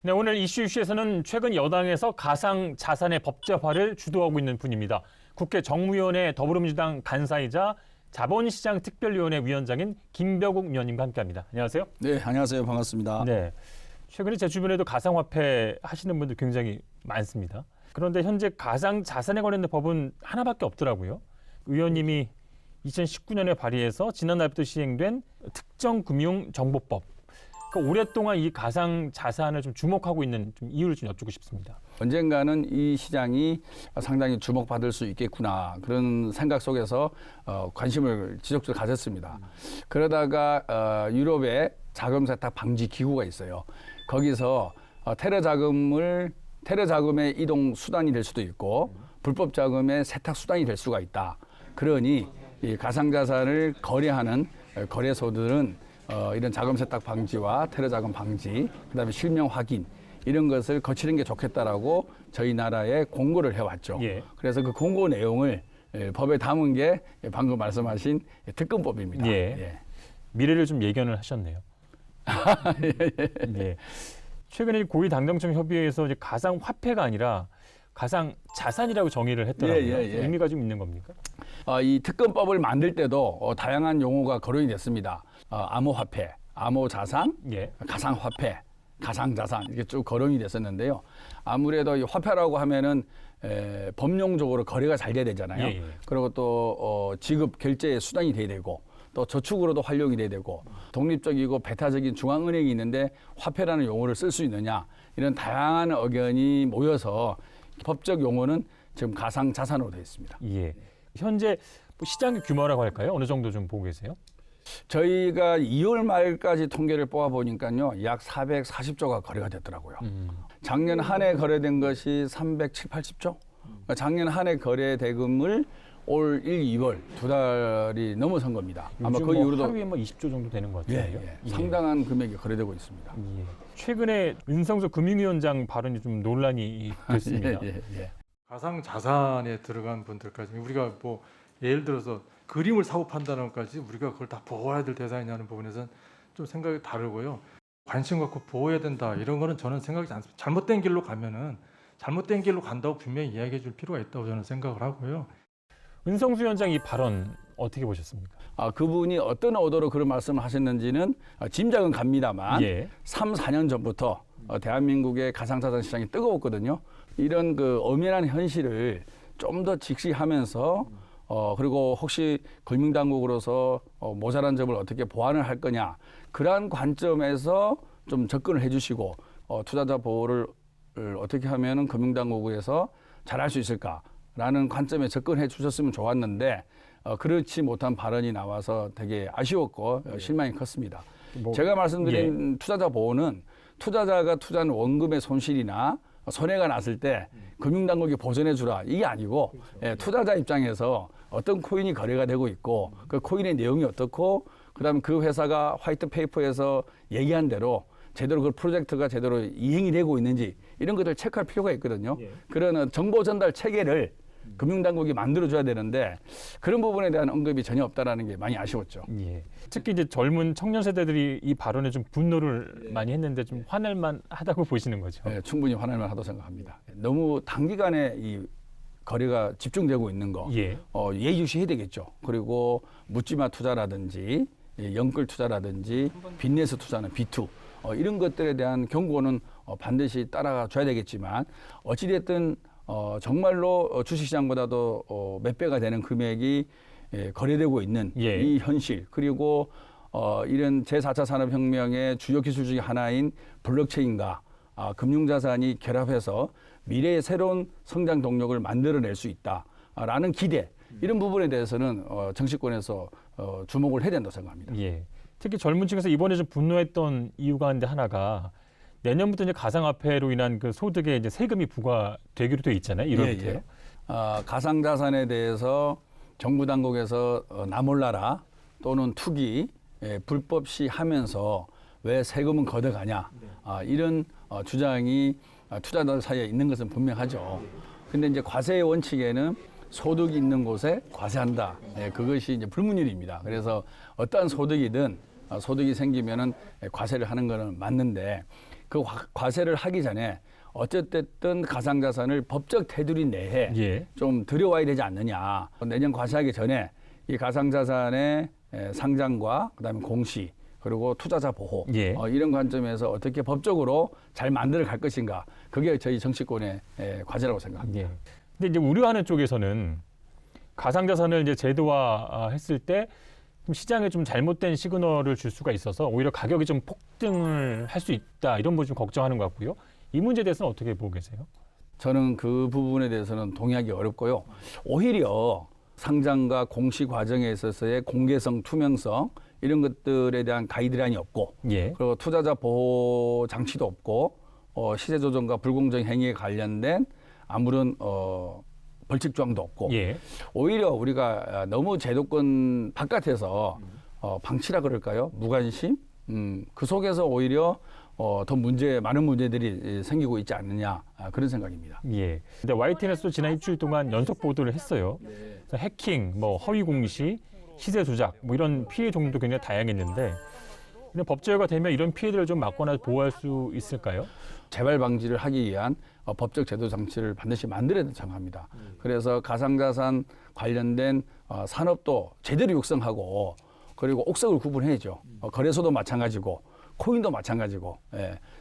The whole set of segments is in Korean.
네, 오늘 이슈에서는 최근 여당에서 가상 자산의 법제화를 주도하고 있는 분입니다. 국회 정무위원회 더불어민주당 간사이자 자본시장 특별위원회 위원장인 김병욱 위원님과 함께합니다. 안녕하세요. 네, 안녕하세요. 반갑습니다. 네, 최근에 제 주변에도 가상화폐 하시는 분들 굉장히 많습니다. 그런데 현재 가상 자산에 관련된 법은 하나밖에 없더라고요. 의원님이 2019년에 발의해서 지난달부터 시행된 특정금융정보법. 그러니까 오랫동안 이 가상 자산을 좀 주목하고 있는 좀 이유를 좀 여쭙고 싶습니다. 언젠가는 이 시장이 상당히 주목받을 수 있겠구나 그런 생각 속에서 관심을 지속적으로 가졌습니다. 그러다가 유럽에 자금 세탁 방지 기구가 있어요. 거기서 테러 자금의 이동 수단이 될 수도 있고 불법 자금의 세탁 수단이 될 수가 있다. 그러니 이 가상 자산을 거래하는 거래소들은 이런 자금 세탁 방지와 테러 자금 방지, 그다음에 실명 확인 이런 것을 거치는 게 좋겠다라고 저희 나라에 공고를 해왔죠. 예. 그래서 그 공고 내용을 법에 담은 게 방금 말씀하신 특검법입니다. 예. 예. 미래를 좀 예견을 하셨네요. 예. 최근에 고위 당정청 협의회에서 이제 가상 화폐가 아니라 가상 자산이라고 정의를 했더라고요. 의미가 좀 있는 겁니까? 이 특검법을 만들 때도 다양한 용어가 거론이 됐습니다. 암호화폐, 암호자산, 예. 가상화폐, 가상자산 이렇게 쭉 거론이 됐었는데요. 아무래도 이 화폐라고 하면은 법령적으로 거래가 잘 돼야 되잖아요. 예. 그리고 또 지급 결제의 수단이 돼야 되고 또 저축으로도 활용이 돼야 되고 독립적이고 배타적인 중앙은행이 있는데 화폐라는 용어를 쓸 수 있느냐 이런 다양한 의견이 모여서 법적 용어는 지금 가상자산으로 되어 있습니다. 예. 현재 뭐 시장의 규모라고 할까요? 어느 정도 좀 보고 계세요? 저희가 2월 말까지 통계를 뽑아보니까요. 약 440조가 거래가 됐더라고요. 작년 한 해 거래된 것이 370, 80조? 작년 한 해 거래 대금을 올 1, 2월 두 달이 넘어선 겁니다. 아마 그 이후로도 하루에 뭐 20조 정도 되는 것 같아요. 예. 상당한 금액이 거래되고 있습니다. 예. 최근에 윤성수 금융위원장 발언이 좀 논란이 됐습니다. 예. 가상 자산에 들어간 분들까지 우리가 뭐 예를 들어서 그림을 사고 판다는 것까지 우리가 그걸 다 보호해야 될 대상이냐는 부분에서는 좀 생각이 다르고요. 관심 갖고 보호해야 된다 이런 거는 저는 생각이 않습니다. 잘못된 길로 가면은 잘못된 길로 간다고 분명히 이야기해 줄 필요가 있다고 저는 생각을 하고요. 윤성수 위원장 이 발언 어떻게 보셨습니까? 그분이 어떤 의도로 그런 말씀을 하셨는지는 짐작은 갑니다만 예. 3, 4년 전부터 대한민국의 가상자산 시장이 뜨거웠거든요. 이런 그 엄연한 현실을 좀 더 직시하면서 그리고 혹시 금융당국으로서 모자란 점을 어떻게 보완을 할 거냐 그러한 관점에서 좀 접근을 해주시고 투자자 보호를 어떻게 하면은 금융당국에서 잘할 수 있을까라는 관점에 접근해 주셨으면 좋았는데 그렇지 못한 발언이 나와서 되게 아쉬웠고 실망이 컸습니다. 제가 말씀드린 투자자 보호는 투자자가 투자한 원금의 손실이나 손해가 났을 때 금융당국이 보전해 주라 이게 아니고 투자자 입장에서 어떤 코인이 거래가 되고 있고 그 코인의 내용이 어떻고 그다음에 그 회사가 화이트 페이퍼에서 얘기한 대로 제대로 그 프로젝트가 제대로 이행이 되고 있는지 이런 것들 체크할 필요가 있거든요. 그런 정보 전달 체계를 금융당국이 만들어줘야 되는데 그런 부분에 대한 언급이 전혀 없다라는 게 많이 아쉬웠죠. 예. 특히 이제 젊은 청년 세대들이 이 발언에 좀 분노를 많이 했는데 좀 화낼만 하다고 보시는 거죠. 네, 충분히 화낼만 하다고 생각합니다. 너무 단기간에 이 거래가 집중되고 있는 거 예의주시해야 되겠죠. 그리고 묻지마 투자라든지 영끌 투자라든지 빚내서 투자는 B2 이런 것들에 대한 경고는 반드시 따라줘야 되겠지만 어찌됐든 정말로 주식시장보다도 몇 배가 되는 금액이 거래되고 있는 이 현실 그리고 이런 제4차 산업혁명의 주요 기술 중에 하나인 블록체인과 금융자산이 결합해서 미래의 새로운 성장 동력을 만들어낼 수 있다라는 기대 이런 부분에 대해서는 정치권에서 주목을 해야 된다고 생각합니다. 예. 특히 젊은 층에서 이번에 좀 분노했던 이유가 있는데 하나가 내년부터 이제 가상화폐로 인한 그 소득에 이제 세금이 부과되기로 돼 있잖아요. 1월부터요. 가상자산에 대해서 정부 당국에서 나 몰라라 또는 투기, 불법 시하면서 왜 세금은 걷어가냐 이런 주장이 투자자들 사이에 있는 것은 분명하죠. 근데 이제 과세의 원칙에는 소득이 있는 곳에 과세한다. 그것이 이제 불문율입니다. 그래서 어떠한 소득이든 소득이 생기면은 과세를 하는 거는 맞는데 그 과세를 하기 전에 어쨌든 가상자산을 법적 테두리 내에 예. 좀 들여와야 되지 않느냐. 내년 과세하기 전에 이 가상자산의 상장과 그다음에 공시 그리고 투자자 보호 예. 이런 관점에서 어떻게 법적으로 잘 만들어 갈 것인가. 그게 저희 정치권의 과제라고 생각합니다. 예. 근데 이제 우려하는 쪽에서는 가상자산을 이제 제도화했을 때 좀 시장에 좀 잘못된 시그널을 줄 수가 있어서 오히려 가격이 좀 폭등을 할 수 있다 이런 부분 좀 걱정하는 것 같고요. 이 문제에 대해서는 어떻게 보고 계세요? 저는 그 부분에 대해서는 동의하기 어렵고요. 오히려 상장과 공시 과정에 있어서의 공개성, 투명성 이런 것들에 대한 가이드라인이 없고 예. 그리고 투자자 보호 장치도 없고 시세 조정과 불공정 행위에 관련된 아무런 벌칙 조항도 없고 예. 오히려 우리가 너무 제도권 바깥에서 방치라 그럴까요? 무관심? 그 속에서 오히려 더 많은 문제들이 생기고 있지 않느냐 그런 생각입니다. 예. 근데 YTN에서도 지난 일주일 동안 연속 보도를 했어요. 그래서 해킹, 뭐 허위 공시, 시세 조작, 뭐 이런 피해 종류도 굉장히 다양했는데, 근데 법제화가 되면 이런 피해들을 좀 막거나 보호할 수 있을까요? 재발 방지를 하기 위한 법적 제도 장치를 반드시 만들어야 된다고 생각합니다. 그래서 가상자산 관련된 산업도 제대로 육성하고 그리고 옥석을 구분해야죠. 거래소도 마찬가지고 코인도 마찬가지고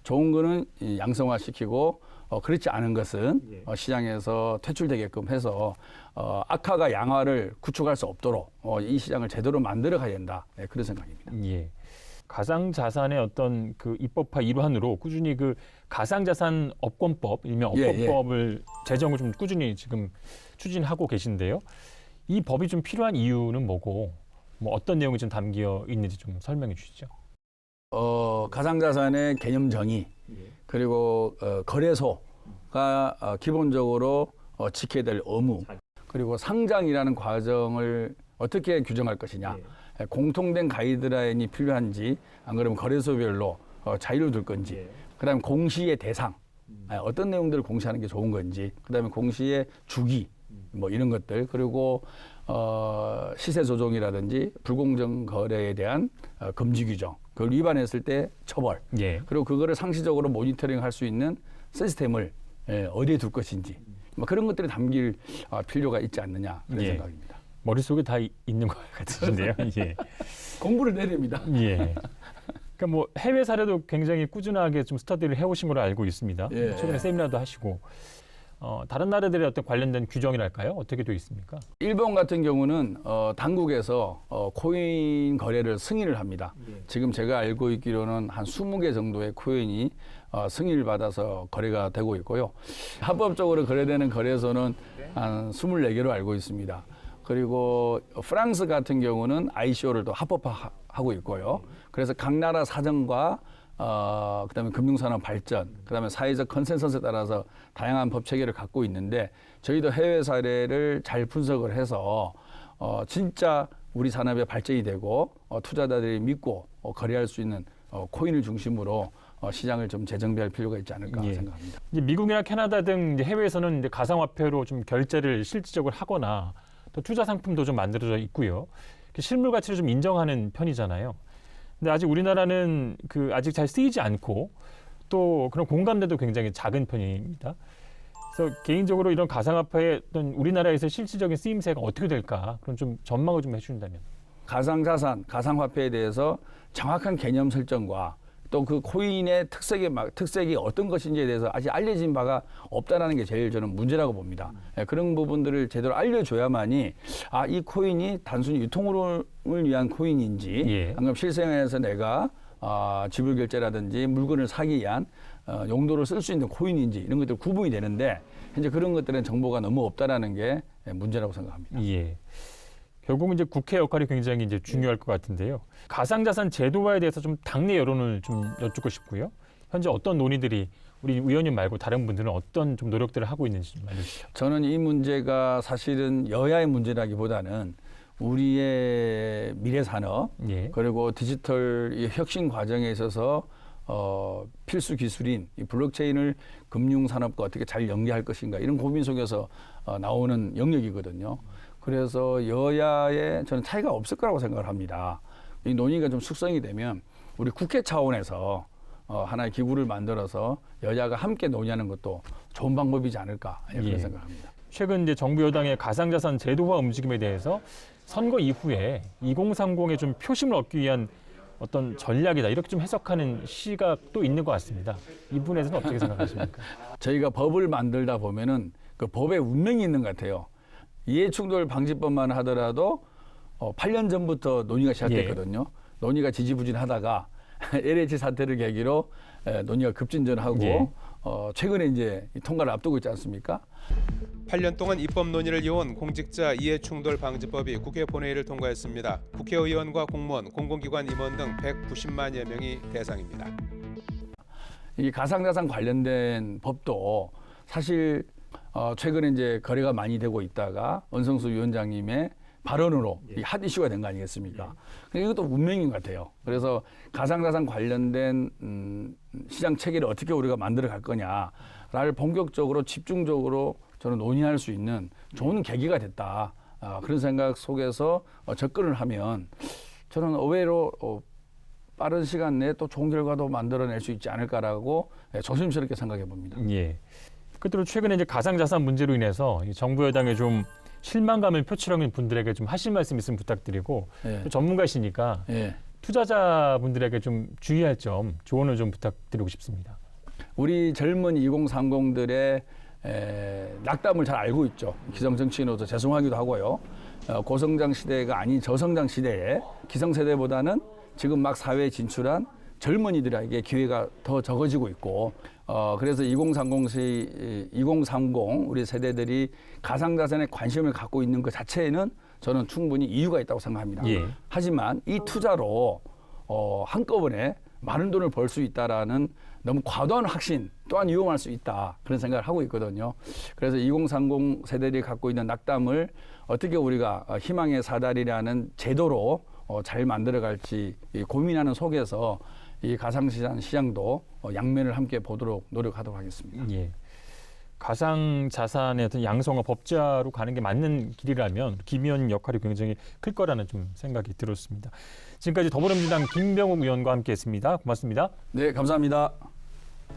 좋은 거는 양성화시키고 그렇지 않은 것은 시장에서 퇴출되게끔 해서 악화가 양화를 구축할 수 없도록 이 시장을 제대로 만들어 가야 된다. 그런 생각입니다. 예. 가상자산의 어떤 그 입법화 일환으로 꾸준히 그 가상자산 업권법, 일명 업권법을 제정을 좀 꾸준히 지금 추진하고 계신데요. 이 법이 좀 필요한 이유는 뭐고, 뭐 어떤 내용이 좀 담겨 있는지 좀 설명해 주시죠. 가상자산의 개념 정의 그리고 거래소가 기본적으로 지켜야 될 의무 그리고 상장이라는 과정을 어떻게 규정할 것이냐 공통된 가이드라인이 필요한지 안 그러면 거래소별로 자유를 둘 건지 그다음에 공시의 대상 어떤 내용들을 공시하는 게 좋은 건지 그다음에 공시의 주기 뭐 이런 것들 그리고 시세 조종이라든지 불공정 거래에 대한 금지 규정 그걸 위반했을 때 처벌 그리고 그거를 상시적으로 모니터링할 수 있는 시스템을 어디에 둘 것인지 뭐 그런 것들이 담길 필요가 있지 않느냐 그런 생각입니다. 머릿속에 다 있는 것 같으신데요. 예. 공부를 내립니다. 예. 그러니까 뭐 해외 사례도 굉장히 꾸준하게 좀 스터디를 해오신 걸로 알고 있습니다. 예. 최근에 세미나도 하시고 다른 나라들의 어떤 관련된 규정이랄까요? 어떻게 되어 있습니까? 일본 같은 경우는 당국에서 코인 거래를 승인을 합니다. 지금 제가 알고 있기로는 한 20개 정도의 코인이 승인을 받아서 거래가 되고 있고요. 합법적으로 거래되는 거래소는 한 24개로 알고 있습니다. 그리고 프랑스 같은 경우는 ICO를 또 합법화하고 있고요. 그래서 각 나라 사정과 그다음에 금융산업 발전, 그다음에 사회적 컨센서스에 따라서 다양한 법 체계를 갖고 있는데 저희도 해외 사례를 잘 분석을 해서 진짜 우리 산업의 발전이 되고 투자자들이 믿고 거래할 수 있는 코인을 중심으로 시장을 좀 재정비할 필요가 있지 않을까 생각합니다. 이제 미국이나 캐나다 등 이제 해외에서는 이제 가상화폐로 좀 결제를 실질적으로 하거나 또 투자 상품도 좀 만들어져 있고요. 실물 가치를 좀 인정하는 편이잖아요. 근데 아직 우리나라는 그 아직 잘 쓰이지 않고 또 그런 공감대도 굉장히 작은 편입니다. 그래서 개인적으로 이런 가상화폐의 어떤 우리나라에서 실질적인 쓰임새가 어떻게 될까 그런 좀 전망을 좀 해주신다면. 가상자산, 가상화폐에 대해서 정확한 개념 설정과 또 그 코인의 특색이 어떤 것인지에 대해서 아직 알려진 바가 없다라는 게 제일 저는 문제라고 봅니다. 그런 부분들을 제대로 알려줘야만이 이 코인이 단순히 유통을 위한 코인인지 방금 실생활에서 내가 지불 결제라든지 물건을 사기 위한 용도로 쓸 수 있는 코인인지 이런 것들 구분이 되는데 현재 그런 것들은 정보가 너무 없다라는 게 문제라고 생각합니다. 예. 결국은 이제 국회 역할이 굉장히 이제 중요할 것 같은데요. 가상자산 제도화에 대해서 좀 당내 여론을 좀 여쭙고 싶고요. 현재 어떤 논의들이 우리 의원님 말고 다른 분들은 어떤 좀 노력들을 하고 있는지 좀 알려주시죠. 저는 이 문제가 사실은 여야의 문제라기보다는 우리의 미래 산업 그리고 디지털 혁신 과정에 있어서 필수 기술인 이 블록체인을 금융 산업과 어떻게 잘 연계할 것인가 이런 고민 속에서 나오는 영역이거든요. 그래서 여야에 저는 차이가 없을 거라고 생각을 합니다. 이 논의가 좀 숙성이 되면 우리 국회 차원에서 하나의 기구를 만들어서 여야가 함께 논의하는 것도 좋은 방법이지 않을까 이렇게 예. 생각합니다. 최근 이제 정부 여당의 가상자산 제도화 움직임에 대해서 선거 이후에 2030에 좀 표심을 얻기 위한 어떤 전략이다 이렇게 좀 해석하는 시각도 있는 것 같습니다. 이 부분에서는 어떻게 생각하십니까? 저희가 법을 만들다 보면은 그 법에 운명이 있는 것 같아요. 이해충돌 방지법만 하더라도 8년 전부터 논의가 시작됐거든요. 논의가 지지부진하다가 LH 사태를 계기로 논의가 급진전하고 예. 최근에 이제 통과를 앞두고 있지 않습니까? 8년 동안 입법 논의를 이어온 공직자 이해충돌 방지법이 국회 본회의를 통과했습니다. 국회의원과 공무원, 공공기관 임원 등 190만여 명이 대상입니다. 이 가상자산 관련된 법도 사실 최근에 이제 거래가 많이 되고 있다가 원성수 위원장님의 발언으로 이 핫 이슈가 된 거 아니겠습니까? 이것도 운명인 것 같아요. 그래서 가상자산 관련된 시장 체계를 어떻게 우리가 만들어 갈 거냐를 본격적으로 집중적으로 저는 논의할 수 있는 좋은 계기가 됐다. 그런 생각 속에서 접근을 하면 저는 의외로 빠른 시간 내에 또 좋은 결과도 만들어낼 수 있지 않을까라고 조심스럽게 생각해 봅니다. 예. 끝으로 최근에 이제 가상자산 문제로 인해서 이 정부 여당에 좀 실망감을 표출하는 분들에게 좀 하실 말씀 있으면 부탁드리고 예. 또 전문가시니까 예. 투자자분들에게 좀 주의할 점 조언을 좀 부탁드리고 싶습니다. 우리 젊은 2030들의 낙담을 잘 알고 있죠. 기성정치인으로서 죄송하기도 하고요. 고성장 시대가 아닌 저성장 시대에 기성세대보다는 지금 막 사회에 진출한 젊은이들에게 기회가 더 적어지고 있고 그래서 2030 우리 세대들이 가상자산에 관심을 갖고 있는 것 자체에는 저는 충분히 이유가 있다고 생각합니다. 예. 하지만 이 투자로 한꺼번에 많은 돈을 벌 수 있다라는 너무 과도한 확신 또한 위험할 수 있다 그런 생각을 하고 있거든요. 그래서 2030 세대들이 갖고 있는 낙담을 어떻게 우리가 희망의 사다리라는 제도로 잘 만들어갈지 고민하는 속에서 이 가상자산 시장도 양면을 함께 보도록 노력하도록 하겠습니다. 예. 가상자산의 어떤 양성화 법제화로 가는 게 맞는 길이라면 김 의원 역할이 굉장히 클 거라는 좀 생각이 들었습니다. 지금까지 더불어민주당 김병욱 의원과 함께했습니다. 고맙습니다. 네, 감사합니다.